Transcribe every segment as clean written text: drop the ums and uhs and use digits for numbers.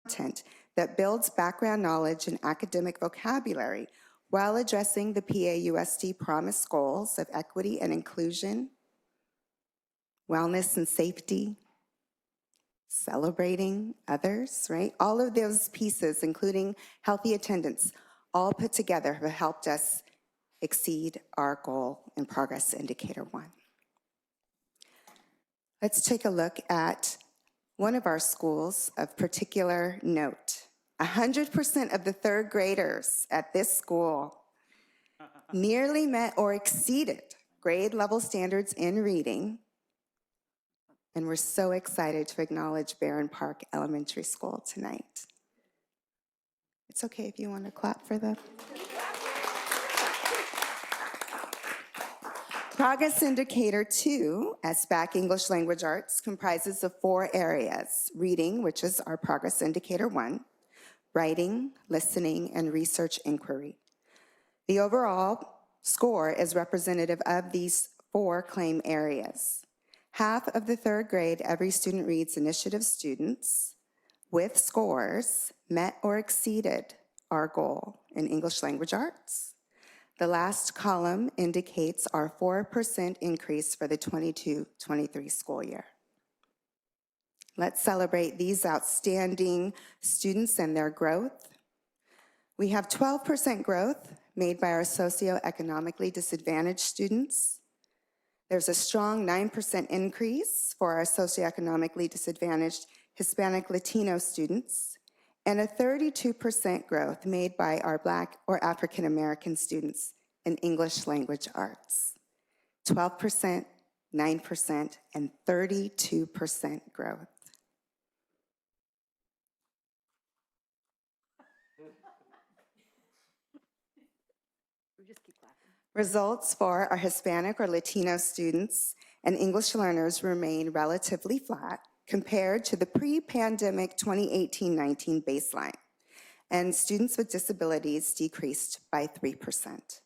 content that builds background knowledge and academic vocabulary while addressing the PAUSD promise goals of equity and inclusion, wellness and safety, celebrating others, right? All of those pieces, including healthy attendance, all put together have helped us exceed our goal in Progress Indicator 1. Let's take a look at one of our schools of particular note. 100% of the third graders at this school nearly met or exceeded grade level standards in reading. And we're so excited to acknowledge Barron Park Elementary School tonight. It's okay if you want to clap for them. Progress Indicator 2, SBAC English Language Arts, comprises of 4 areas: reading, which is our Progress Indicator 1, writing, listening, and research inquiry. The overall score is representative of these 4 claim areas. Half of the third grade Every Student Reads Initiative students with scores met or exceeded our goal in English Language Arts. The last column indicates our 4% increase for the 22-23 school year. Let's celebrate these outstanding students and their growth. We have 12% growth made by our socioeconomically disadvantaged students. There's a strong 9% increase for our socioeconomically disadvantaged Hispanic Latino students, and a 32% growth made by our Black or African American students in English Language Arts. 12%, 9%, and 32% growth. Results for our Hispanic or Latino students and English learners remain relatively flat compared to the pre-pandemic 2018-19 baseline, and students with disabilities decreased by 3%.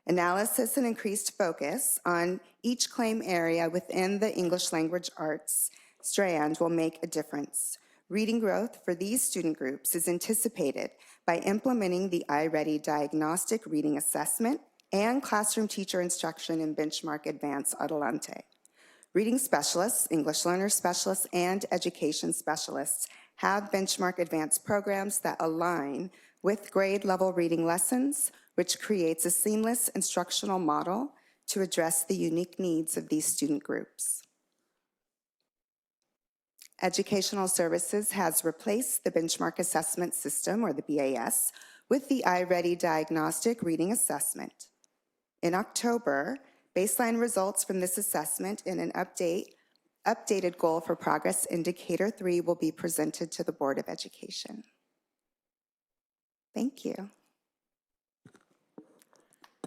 Analysis and increased focus on each claim area within the English Language Arts strand will make a difference. Reading growth for these student groups is anticipated by implementing the iReady diagnostic reading assessment and classroom teacher instruction in Benchmark Advance Adelante. Reading specialists, English learner specialists, and education specialists have Benchmark Advance programs that align with grade level reading lessons, which creates a seamless instructional model to address the unique needs of these student groups. Educational Services has replaced the Benchmark Assessment System, or the BAS, with the iReady Diagnostic Reading Assessment. In October, baseline results from this assessment and an updated goal for Progress Indicator 3 will be presented to the Board of Education. Thank you.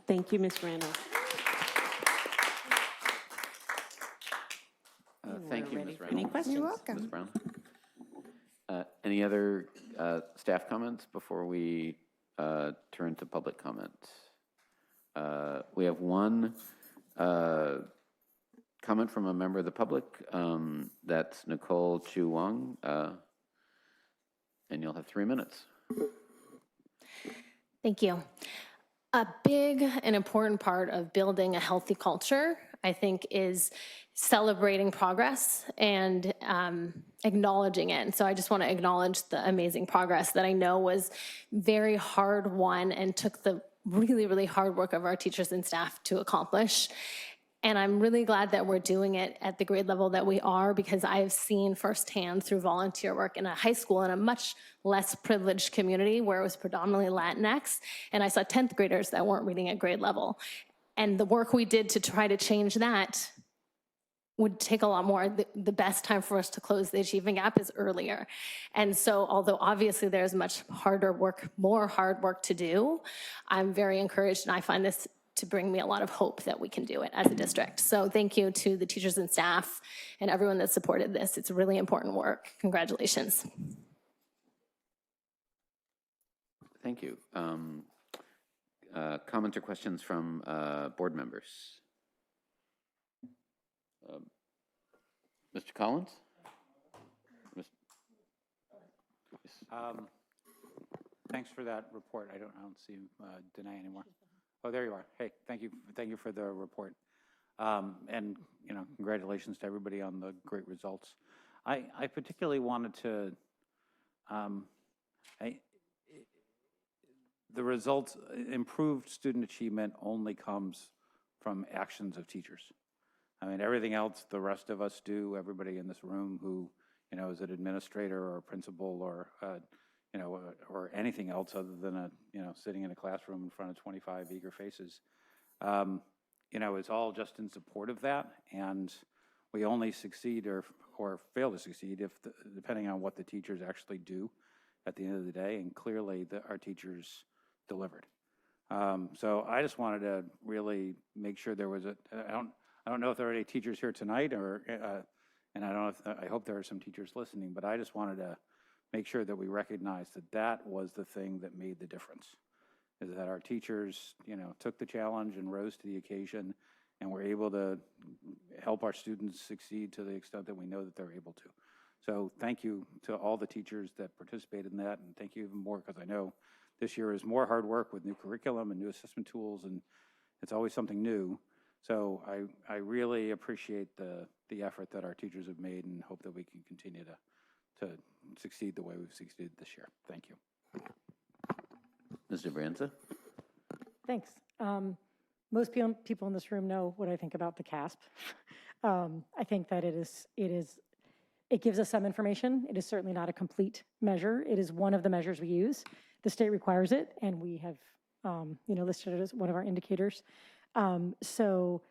Thank you, Ms. Randall. Thank you, Ms. Randall. Any questions? You're welcome. Ms. Brown. Any other staff comments before we turn to public comment? We have one comment from a member of the public. That's Nicole Chu Wong, and you'll have 3 minutes. Thank you. A big and important part of building a healthy culture, I think, is celebrating progress and acknowledging it. And so I just want to acknowledge the amazing progress that I know was very hard won and took the really, really hard work of our teachers and staff to accomplish. And I'm really glad that we're doing it at the grade level that we are, because I have seen firsthand through volunteer work in a high school in a much less privileged community where it was predominantly Latinx, and I saw 10th graders that weren't reading at grade level. And the work we did to try to change that would take a lot more. The best time for us to close the achievement gap is earlier. And so although obviously there's much harder work, more hard work to do, I'm very encouraged, and I find this to bring me a lot of hope that we can do it as a district. So thank you to the teachers and staff and everyone that supported this. It's really important work. Congratulations. Thank you. Comments or questions from board members? Mr. Collins? Thanks for that report. I don't see Danae anymore. Oh, there you are. Hey, thank you for the report. And, you know, congratulations to everybody on the great results. I particularly wanted to, the results, improved student achievement only comes from actions of teachers. I mean, everything else the rest of us do, everybody in this room who, you know, is an administrator or a principal or, you know, or anything else other than you know, sitting in a classroom in front of 25 eager faces, you know, it's all just in support of that. And we only succeed or fail to succeed if, depending on what the teachers actually do at the end of the day. And clearly our teachers delivered. So I just wanted to really make sure there was I don't know if there are any teachers here tonight or, and I don't know if, I hope there are some teachers listening, but I just wanted to make sure that we recognize that that was the thing that made the difference, is that our teachers, you know, took the challenge and rose to the occasion and were able to help our students succeed to the extent that we know that they're able to. So thank you to all the teachers that participated in that, and thank you even more because I know this year is more hard work with new curriculum and new assessment tools, and it's always something new. So I really appreciate the effort that our teachers have made and hope that we can continue to succeed the way we've succeeded this year. Thank you. Mr. Brianza? Thanks. Most people in this room know what I think about the CASP. I think that it gives us some information. It is certainly not a complete measure. It is one of the measures we use. The state requires it, and we have you know, listed it as one of our indicators. So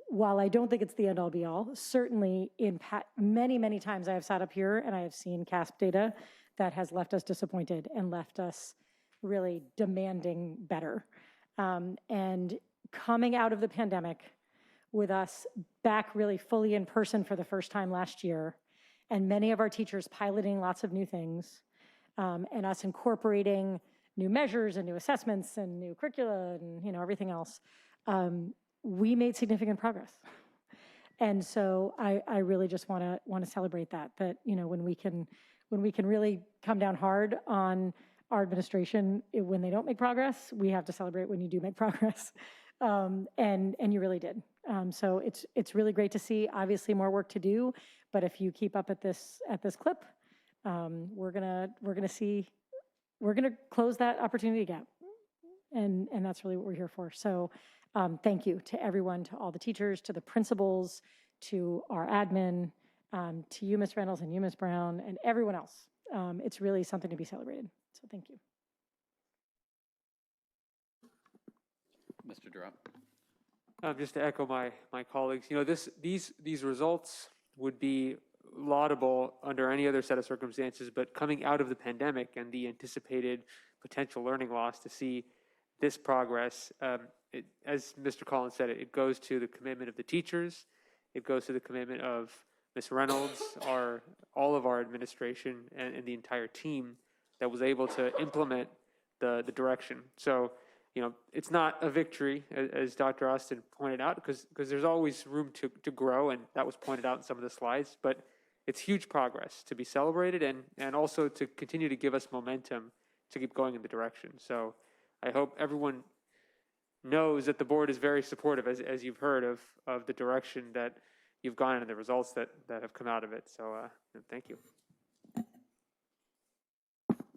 while I don't think it's the end-all be-all, certainly in many times I have sat up here and I have seen CASP data that has left us disappointed and left us really demanding better. And coming out of the pandemic with us back really fully in person for the first time last year, and many of our teachers piloting lots of new things, and us incorporating new measures and new assessments and new curricula and, you know, everything else, we made significant progress. And so I really just want to celebrate that, you know, when we can really come down hard on our administration when they don't make progress, we have to celebrate when you do make progress. And you really did. So it's really great to see. Obviously more work to do, but if you keep up at this clip, we're gonna close that opportunity gap. And that's really what we're here for. So thank you to everyone, to all the teachers, to the principals, to our admin, to you, Ms. Reynolds, and you, Ms. Brown, and everyone else. It's really something to be celebrated. So thank you. Mr. Drop? Just to echo my colleagues, you know, these results would be laudable under any other set of circumstances, but coming out of the pandemic and the anticipated potential learning loss, to see this progress, as Mr. Collins said, it goes to the commitment of the teachers, it goes to the commitment of Ms. Reynolds, all of our administration, and the entire team that was able to implement the direction. So, you know, it's not a victory, as Dr. Austin pointed out, because there's always room to grow, and that was pointed out in some of the slides, but it's huge progress to be celebrated and also to continue to give us momentum to keep going in the direction. So I hope everyone knows that the board is very supportive, as you've heard, of the direction that you've gone in and the results that have come out of it. So thank you.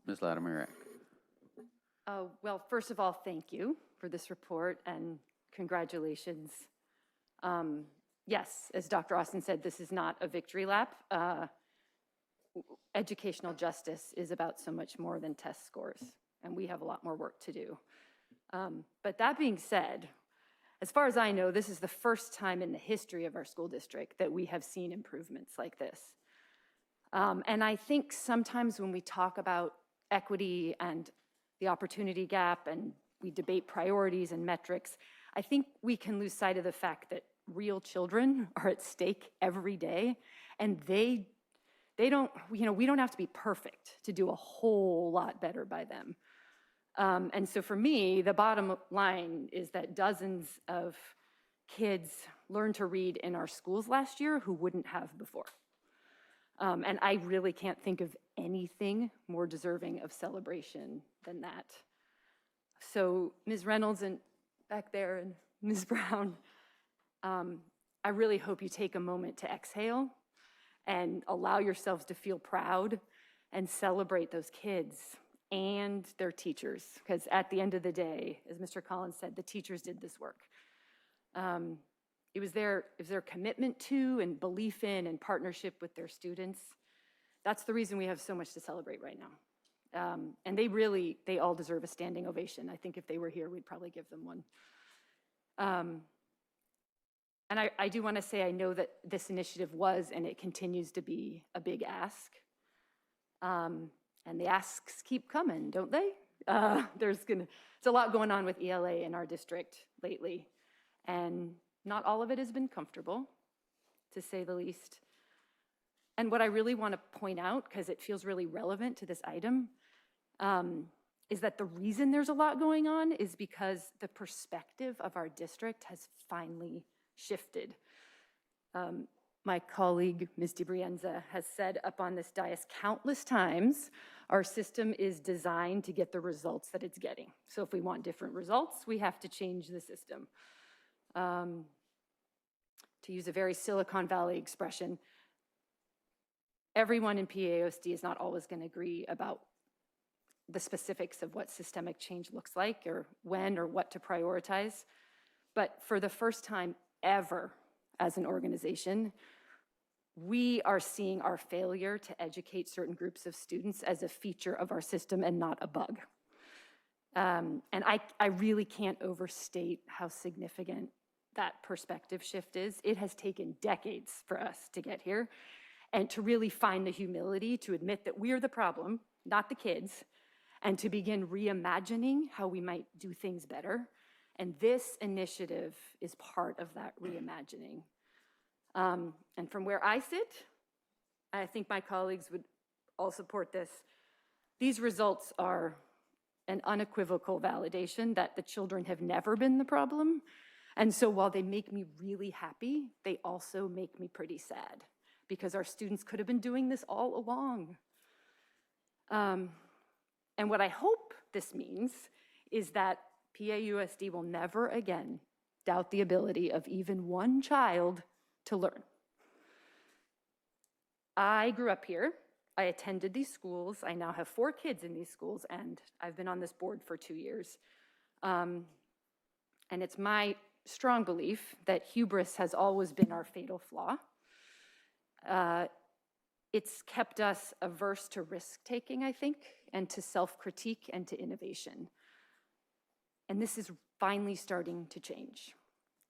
Ms. Latimer. Well, first of all, thank you for this report and congratulations. Yes, as Dr. Austin said, this is not a victory lap. Educational justice is about so much more than test scores, and we have a lot more work to do. But that being said, as far as I know, this is the first time in the history of our school district that we have seen improvements like this. And I think sometimes when we talk about equity and the opportunity gap and we debate priorities and metrics, I think we can lose sight of the fact that real children are at stake every day, and they don't, you know, we don't have to be perfect to do a whole lot better by them. And so for me, the bottom line is that dozens of kids learned to read in our schools last year who wouldn't have before. And I really can't think of anything more deserving of celebration than that. So Ms. Reynolds and back there and Ms. Brown, I really hope you take a moment to exhale and allow yourselves to feel proud and celebrate those kids and their teachers, because at the end of the day, as Mr. Collins said, the teachers did this work. It was their commitment to and belief in and partnership with their students. That's the reason we have so much to celebrate right now. And they all deserve a standing ovation. I think if they were here, we'd probably give them one. And I do want to say, I know that this initiative was, and it continues to be, a big ask. And the asks keep coming, don't they? There's a lot going on with ELA in our district lately. And not all of it has been comfortable, to say the least. And what I really want to point out, because it feels really relevant to this item, is that the reason there's a lot going on is because the perspective of our district has finally shifted. My colleague, Ms. DiBrienza, has said up on this dais countless times, our system is designed to get the results that it's getting. So if we want different results, we have to change the system. To use a very Silicon Valley expression, everyone in PAOSD is not always going to agree about the specifics of what systemic change looks like, or when or what to prioritize. But for the first time ever as an organization, we are seeing our failure to educate certain groups of students as a feature of our system and not a bug. And I really can't overstate how significant that perspective shift is. It has taken decades for us to get here, and to really find the humility to admit that we're the problem, not the kids, and to begin reimagining how we might do things better. And this initiative is part of that reimagining. And from where I sit, I think my colleagues would all support this. These results are an unequivocal validation that the children have never been the problem. And so while they make me really happy, they also make me pretty sad, because our students could have been doing this all along. And what I hope this means is that PAUSD will never again doubt the ability of even one child to learn. I grew up here. I attended these schools. I now have 4 kids in these schools, and I've been on this board for 2 years. And it's my strong belief that hubris has always been our fatal flaw. It's kept us averse to risk-taking, I think, and to self-critique and to innovation. And this is finally starting to change,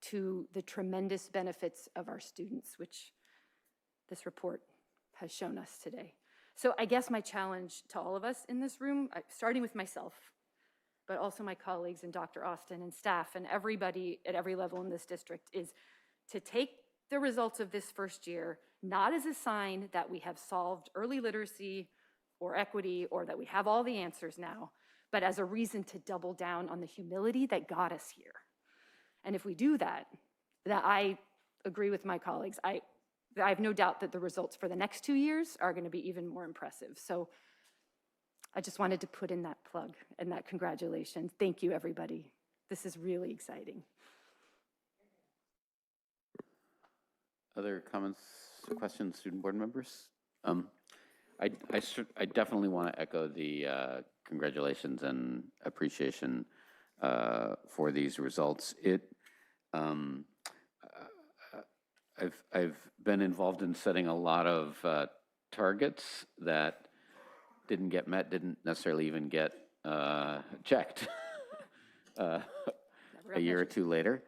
to the tremendous benefits of our students, which this report has shown us today. So I guess my challenge to all of us in this room, starting with myself, but also my colleagues and Dr. Austin and staff and everybody at every level in this district, is to take the results of this first year not as a sign that we have solved early literacy or equity or that we have all the answers now, but as a reason to double down on the humility that got us here. And if we do that, I agree with my colleagues. I have no doubt that the results for the next 2 years are going to be even more impressive. So I just wanted to put in that plug and that congratulations. Thank you, everybody. This is really exciting. Other comments, questions, student board members? I definitely want to echo the congratulations and appreciation for these results. I've been involved in setting a lot of targets that didn't get met, didn't necessarily even get checked a year or two later.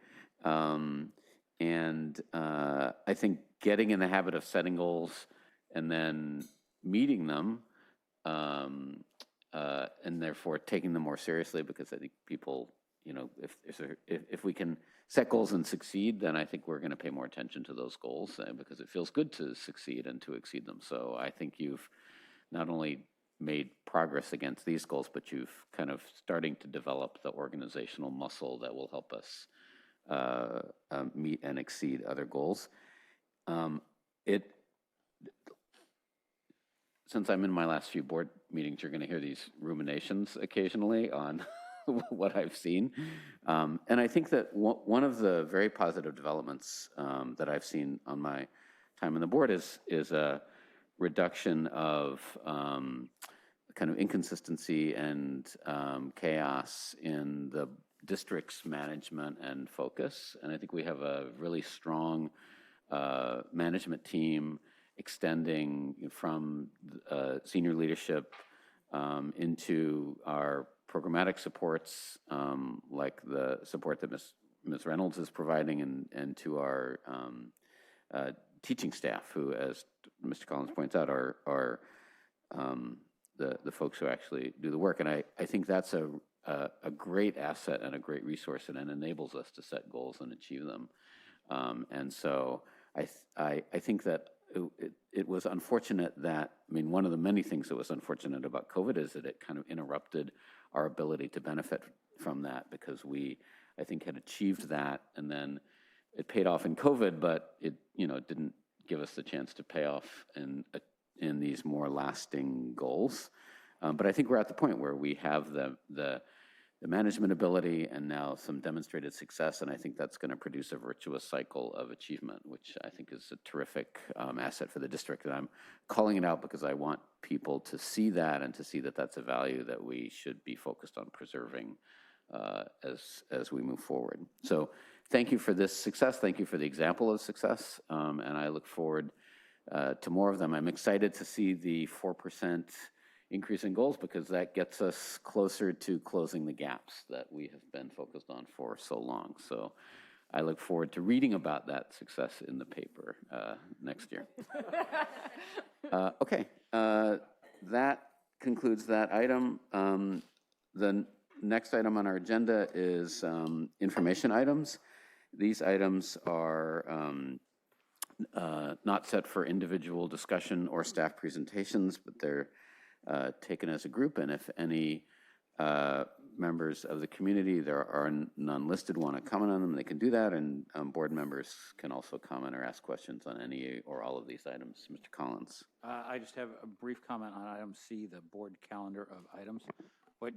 And I think getting in the habit of setting goals and then meeting them, and therefore taking them more seriously, because I think people, you know, if we can set goals and succeed, then I think we're going to pay more attention to those goals, because it feels good to succeed and to exceed them. So I think you've not only made progress against these goals, but you've kind of starting to develop the organizational muscle that will help us meet and exceed other goals. since I'm in my last few board meetings, you're going to hear these ruminations occasionally on what I've seen. And I think that one of the very positive developments that I've seen on my time on the board is a reduction of kind of inconsistency and chaos in the district's management and focus. And I think we have a really strong management team extending from senior leadership into our programmatic supports, like the support that Ms. Reynolds is providing, and to our teaching staff, who, as Mr. Collins points out, are the folks who actually do the work. And I think that's a great asset and a great resource, and it enables us to set goals and achieve them. And so I think that it was unfortunate that, I mean, one of the many things that was unfortunate about COVID is that it kind of interrupted our ability to benefit from that, because we, I think, had achieved that, and then it paid off in COVID, but it, didn't give us the chance to pay off in these more lasting goals. But I think we're at the point where we have the management ability and now some demonstrated success, and I think that's going to produce a virtuous cycle of achievement, which I think is a terrific asset for the district. And I'm calling it out because I want people to see that, and to see that that's a value that we should be focused on preserving as we move forward. So thank you for this success. Thank you for the example of success, and I look forward to more of them. I'm excited to see the 4% increase in goals, because that gets us closer to closing the gaps that we have been focused on for so long. So I look forward to reading about that success in the paper next year. Okay, that concludes that item. The next item on our agenda is information items. These items are not set for individual discussion or staff presentations, but they're taken as a group, and if any members of the community, there are none listed, want to comment on them, they can do that, and board members can also comment or ask questions on any or all of these items. Mr. Collins. I just have a brief comment on item C, the board calendar of items.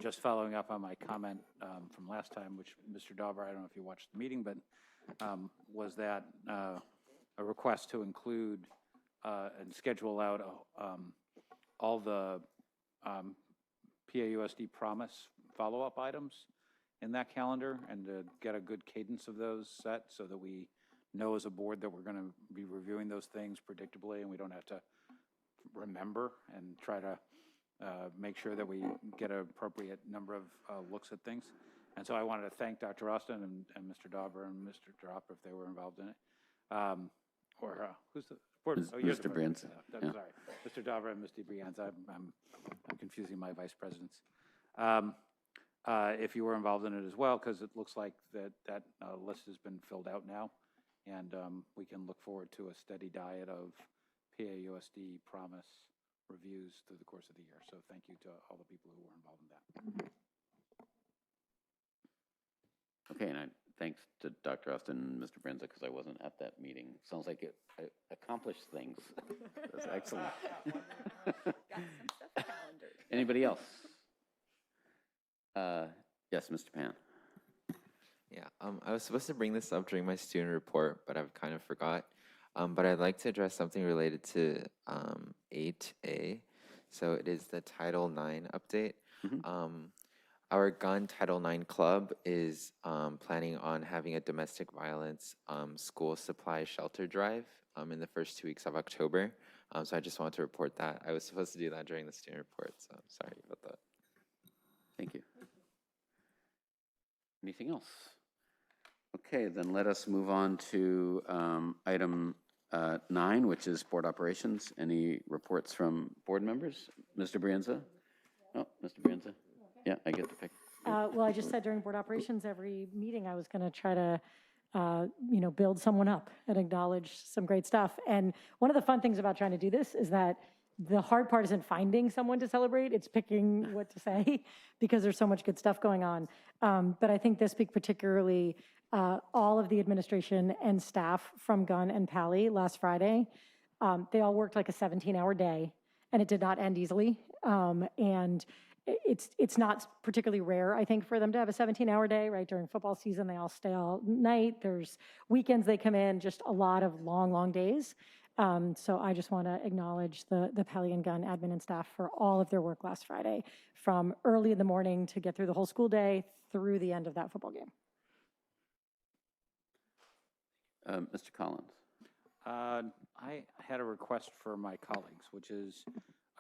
Just following up on my comment from last time, which Mr. Dauber, I don't know if you watched the meeting, but was that a request to include and schedule out all the PAUSD promise follow-up items in that calendar, and to get a good cadence of those set, so that we know as a board that we're going to be reviewing those things predictably, and we don't have to remember and try to make sure that we get an appropriate number of looks at things. And so I wanted to thank Dr. Austin and Mr. Dauber and Mr. Drop, if they were involved in it. Who's the board? Mr. Brianza. Sorry, Mr. Dauber and Mr. Brianza. I'm confusing my vice presidents. If you were involved in it as well, because it looks like that list has been filled out now, and we can look forward to a steady diet of PAUSD promise reviews through the course of the year. So thank you to all the people who were involved in that. Okay, and thanks to Dr. Austin and Mr. Brianza, because I wasn't at that meeting. Sounds like it accomplished things. That's excellent. Anybody else? Yes, Mr. Pan. Yeah, I was supposed to bring this up during my student report, but I've kind of forgot. But I'd like to address something related to 8A. So it is the Title IX update. Mm-hmm. Our Gun Title IX Club is planning on having a domestic violence school supply shelter drive in the first 2 weeks of October. So I just wanted to report that. I was supposed to do that during the student report, so I'm sorry about that. Thank you. Anything else? Okay, then let us move on to item 9, which is board operations. Any reports from board members? Mr. Brianza? Oh, Mr. Brianza? Yeah, I get to pick. Well, I just said during board operations, every meeting, I was going to try to, build someone up and acknowledge some great stuff. And one of the fun things about trying to do this is that the hard part isn't finding someone to celebrate, it's picking what to say, because there's so much good stuff going on. But I think this week particularly, all of the administration and staff from Gun and Pally last Friday, they all worked like a 17-hour day, and it did not end easily. And it's not particularly rare, I think, for them to have a 17-hour day, right? During football season, they all stay all night. There's weekends they come in, just a lot of long, long days. So I just want to acknowledge the Pelly and Gunn admin and staff for all of their work last Friday, from early in the morning to get through the whole school day through the end of that football game. Mr. Collins. I had a request for my colleagues, which is,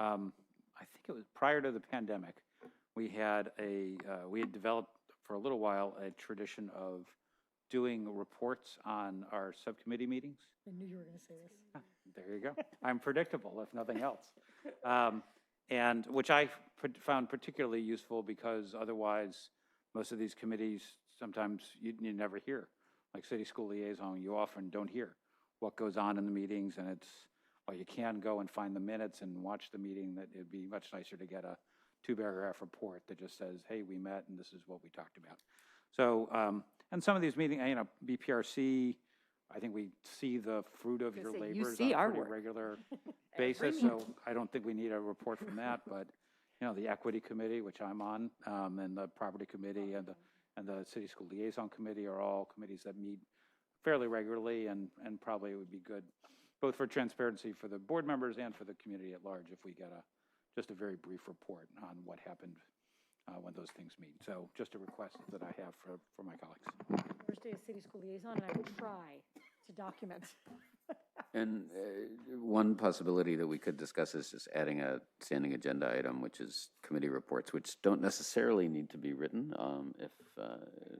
I think it was prior to the pandemic, we had developed for a little while a tradition of doing reports on our subcommittee meetings. I knew you were going to say this. There you go. I'm predictable, if nothing else. And which I found particularly useful because otherwise, most of these committees, sometimes you never hear. Like city school liaison, you often don't hear what goes on in the meetings, and well, you can go and find the minutes and watch the meeting. That it'd be much nicer to get a 2-paragraph report that just says, hey, we met and this is what we talked about. So, and some of these meetings, BPRC, I think we see the fruit of your labors on a pretty regular basis. So I don't think we need a report from that, but the Equity Committee, which I'm on, and the Property Committee and the City School Liaison Committee are all committees that meet fairly regularly, and probably it would be good both for transparency for the board members and for the community at large if we get just a very brief report on what happened when those things meet. So just a request that I have for my colleagues. Thursday is city school liaison, and I will try to document. And one possibility that we could discuss is just adding a standing agenda item, which is committee reports, which don't necessarily need to be written if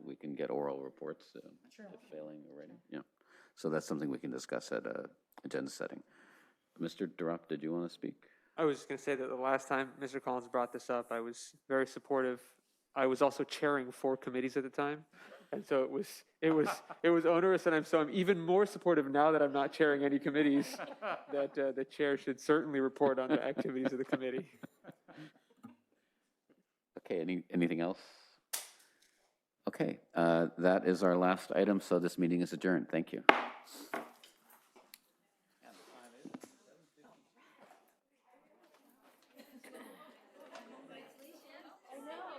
we can get oral reports, if failing writing. Yeah. So that's something we can discuss at agenda setting. Mr. Durup, did you want to speak? I was just going to say that the last time Mr. Collins brought this up, I was very supportive. I was also chairing 4 committees at the time. And so it was onerous, and I'm even more supportive now that I'm not chairing any committees, that the chair should certainly report on the activities of the committee. Okay, anything else? Okay, that is our last item, so this meeting is adjourned. Thank you.